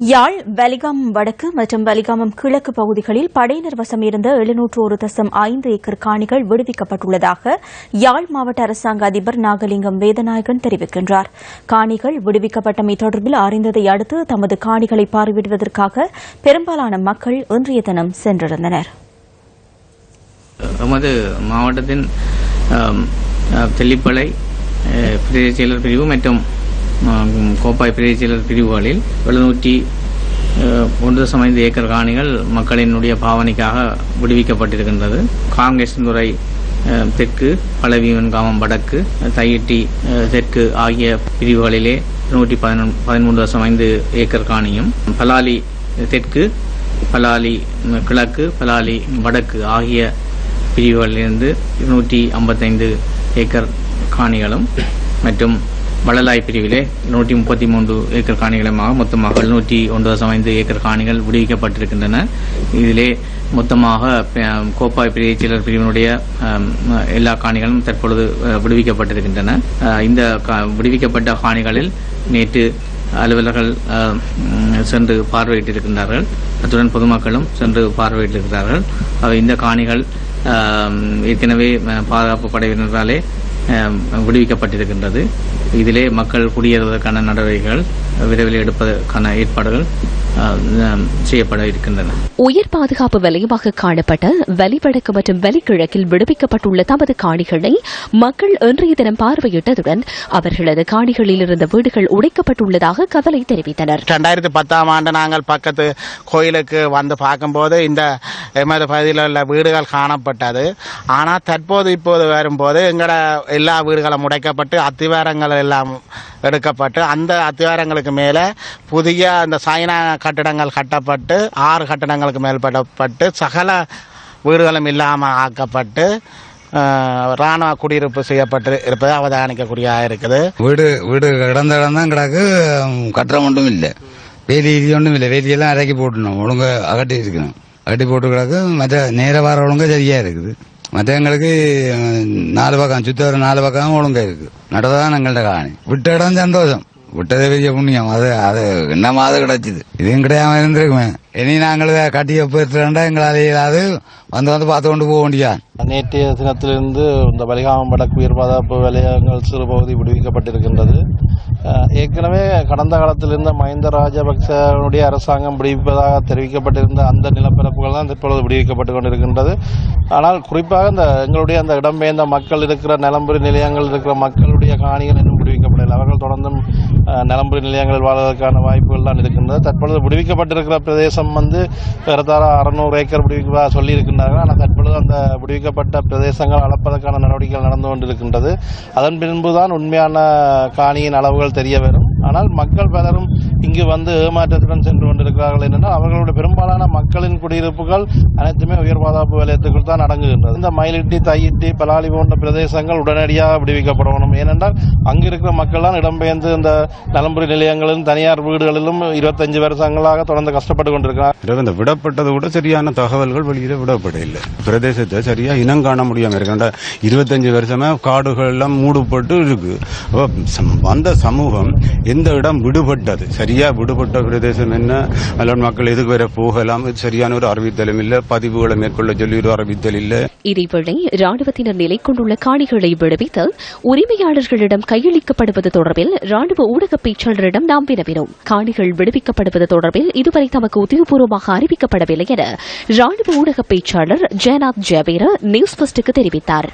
யாழ் வலிகாமம் வடக்கு மற்றும் வலிகாமம் கிழக்கு பகுதிகளில் படையினர் வசம் இருந்த 701.5 ஏக்கர் காணிகள் விடுவிக்கப்பட்டுள்ளதாக யாழ் மாவட்ட அரசாங்க அதிபர் நாகலிங்கம் வேதநாயகன் தெரிவிக்கின்றார். காணிகள் விடுவிக்கப்பட்டமை தொடர்பில் அறிந்ததை அடுத்து தமது காணிகளை பார்வையிடுவதற்காக பெரும்பாலான மக்கள் இன்றைய தினம் சென்றிருந்தனர். நமது மாவட்டத்தின் தெல்லிப்பளை பிரதேச செயலர் பிரிவு மற்றும் கோப்பாய் பிரதேச செயலர் பிரிவுகளில் 701.5 ஏக்கர் காணிகள் மக்களினுடைய பாவனைக்காக விடுவிக்கப்பட்டிருக்கின்றது. காங்கேசன்துறை தெற்கு, பழவீவன் கிராமம் வடக்கு, தையிட்டி தெற்கு ஆகிய பிரிவுகளிலே 113.5 ஏக்கர் காணியும், பலாலி தெற்கு, பலாலி கிழக்கு, பலாலி வடக்கு ஆகிய பிரிவுகளிலிருந்து 255 ஏக்கர் காணிகளும் மற்றும் வளலாய் பிரிவிலே 133 ஏக்கர் காணிகளுமாக மொத்தமாக 701.5 ஏக்கர் காணிகள் விடுவிக்கப்பட்டிருக்கின்றன. இதிலே மொத்தமாக கோப்பாய் பிரதேச செயலர் பிரிவினுடைய எல்லா காணிகளும் தற்பொழுது விடுவிக்கப்பட்டிருக்கின்றன. இந்த விடுவிக்கப்பட்ட காணிகளில் நேற்று அலுவலர்கள் சென்று பார்வையிட்டிருக்கின்றார்கள். அத்துடன் பொதுமக்களும் சென்று பார்வையிட்டிருக்கிறார்கள். இந்த காணிகள் ஏற்கனவே பாதுகாப்பு படையினராலே விடுவிக்கப்பட்டிருக்கின்றது. இதிலே மக்கள் குடியேறுவதற்கான நடவடிக்கைகள் விரைவில் எடுப்பதற்கான ஏற்பாடுகள் செய்யப்பட இருக்கின்றன. உயர் பாதுகாப்பு வலயமாக காணப்பட்ட வலிவடக்கு மற்றும் வலிக்கிழக்கில் விடுவிக்கப்பட்டுள்ள தமது காணிகளை மக்கள் இன்றைய தினம் பார்வையிட்டதுடன் அவர்களது காணிகளில் இருந்த வீடுகள் உடைக்கப்பட்டுள்ளதாக கவலை தெரிவித்தனர். 2010ஆம் ஆண்டு நாங்கள் பக்கத்து கோயிலுக்கு வந்து பார்க்கும்போது இந்த எமது பகுதியில் உள்ள வீடுகள் காணப்பட்டது. ஆனால் தற்போது இப்போது வரும்போது எங்களோட எல்லா வீடுகளும் உடைக்கப்பட்டு அத்திவாரங்கள் எல்லாம் எடுக்கப்பட்டு அந்த அத்திவாரங்களுக்கு மேலே புதிய அந்த சைனா கட்டிடங்கள் கட்டப்பட்டு 6 கட்டிடங்களுக்கு மேற்பட்டு சகல வீடுகளும் இல்லாமல் ஆக்கப்பட்டு ராணுவ குடியிருப்பு செய்யப்பட்டு இருப்பது அவதானிக்கக்கூடியதாக இருக்குது. வீடு கிடந்த இடம் தான் கிடக்கு, கட்டுறம் ஒன்றும் இல்லை, வேலி ஒன்றும் இல்லை, வேலியெல்லாம் இறக்கி போட்டணும், ஒழுங்கு அகட்டி இருக்கணும், அகட்டி போட்டு கிடக்கு. மற்ற நேர வார ஒழுங்கு சரியா இருக்குது. மற்ற எங்களுக்கு 4 பக்கம் சுத்த ஒரு 4 பக்கம் ஒழுங்கா இருக்கு. நடதான் எங்கள்ட காணி விட்ட இடம் சந்தோஷம், விட்டதே பெரிய புண்ணியம். அது என்னமாவது கிடைச்சிது, இதுவும் கிடையாம இருந்திருக்குமே. இனி நாங்கள் கட்டிய போயிட்டு எங்களால் இயலாது வந்து பார்த்து கொண்டு போக வேண்டியா. நேற்றைய தினத்திலிருந்து இந்த வலிகாமம் வடக்கு உயர் பாதுகாப்பு வலயங்கள் சிறு பகுதி விடுவிக்கப்பட்டிருக்கின்றது. ஏற்கனவே கடந்த காலத்தில் இருந்த மஹிந்த ராஜபக்சனுடைய அரசாங்கம் விடுவிப்பதாக தெரிவிக்கப்பட்டிருந்த அந்த நிலப்பரப்புகள் தான் இப்பொழுது விடுவிக்கப்பட்டுக் கொண்டிருக்கின்றது. ஆனால் குறிப்பாக இந்த எங்களுடைய அந்த இடம்பெயர்ந்த மக்கள் இருக்கிற நிலம்புரி நிலையங்கள் இருக்கிற மக்களுடைய காணிகள் இன்னும் விடுவிக்கப்படவில்லை. அவர்கள் தொடர்ந்தும் நிலம்புரி நிலையங்களில் வாழ்வதற்கான வாய்ப்புகள் தான் இருக்கின்றது. தற்பொழுது விடுவிக்கப்பட்டிருக்கிற பிரதேசம் ஏறத்தாழ 600 ஏக்கர் விடுவிப்பதாக சொல்லியிருக்கின்றார்கள். ஆனால் தற்பொழுது அந்த விடுவிக்கப்பட்ட பிரதேசங்கள் அளப்பதற்கான நடவடிக்கைகள் நடந்து கொண்டிருக்கின்றது. அதன் பின்புதான் உண்மையான காணியின் அளவுகள் தெரிய வரும். ஆனால் மக்கள் பலரும் இங்கு வந்து ஏமாற்றத்துடன் சென்று கொண்டிருக்கிறார்கள். என்னென்றால் அவர்களுடைய பெரும்பாலான மக்களின் குடியிருப்புகள் அனைத்துமே உயர் பாதுகாப்பு வலயத்துக்குள் தான் அடங்குகின்றது. இந்த மயிலிட்டி, தையிட்டி, பலாலி போன்ற பிரதேசங்கள் உடனடியாக விடுவிக்கப்படணும். ஏனென்றால் அங்கு இருக்கிற மக்கள் தான் இடம்பெயர்ந்து இந்த நலம்புரி நிலையங்களிலும் தனியார் வீடுகளிலும் 25 வருஷங்களாக தொடர்ந்து கஷ்டப்பட்டு கொண்டிருக்கிறார். இந்த விடப்பட்டது கூட சரியான தகவல்கள் வெளியில விடப்பட இல்லை. பிரதேசத்தை சரியா இனம் காண முடியாம இருக்கின்ற 25 வருஷமா காடுகள் எல்லாம் மூடப்பட்டு இருக்கு. அந்த சமூகம் எந்த இடம் விடுபட்டது, சரியா விடுபட்ட பிரதேசம் என்ன, அல்ல மக்கள் எதுக்கு வர போகலாம், சரியான ஒரு அறிவித்தலும் இல்ல, பதிவுகளை மேற்கொள்ள சொல்லி ஒரு அறிவித்தல் இல்ல. இதேவேளை ராணுவத்தினர் நிலை கொண்டுள்ள காணிகளை விடுவித்து உரிமையாளர்களிடம் கையளிக்கப்படுவது தொடர்பில் ராணுவ ஊடக பேச்சாளரிடம் நாம் வினவினோம். காணிகள் விடுவிக்கப்படுவது தொடர்பில் இதுவரை தமக்கு உத்தியோகபூர்வமாக அறிவிக்கப்படவில்லை என ராணுவ ஊடக பேச்சாளர் ஜெயநாத் ஜவேர நியூஸ் ஃபர்ஸ்டுக்கு தெரிவித்தார்.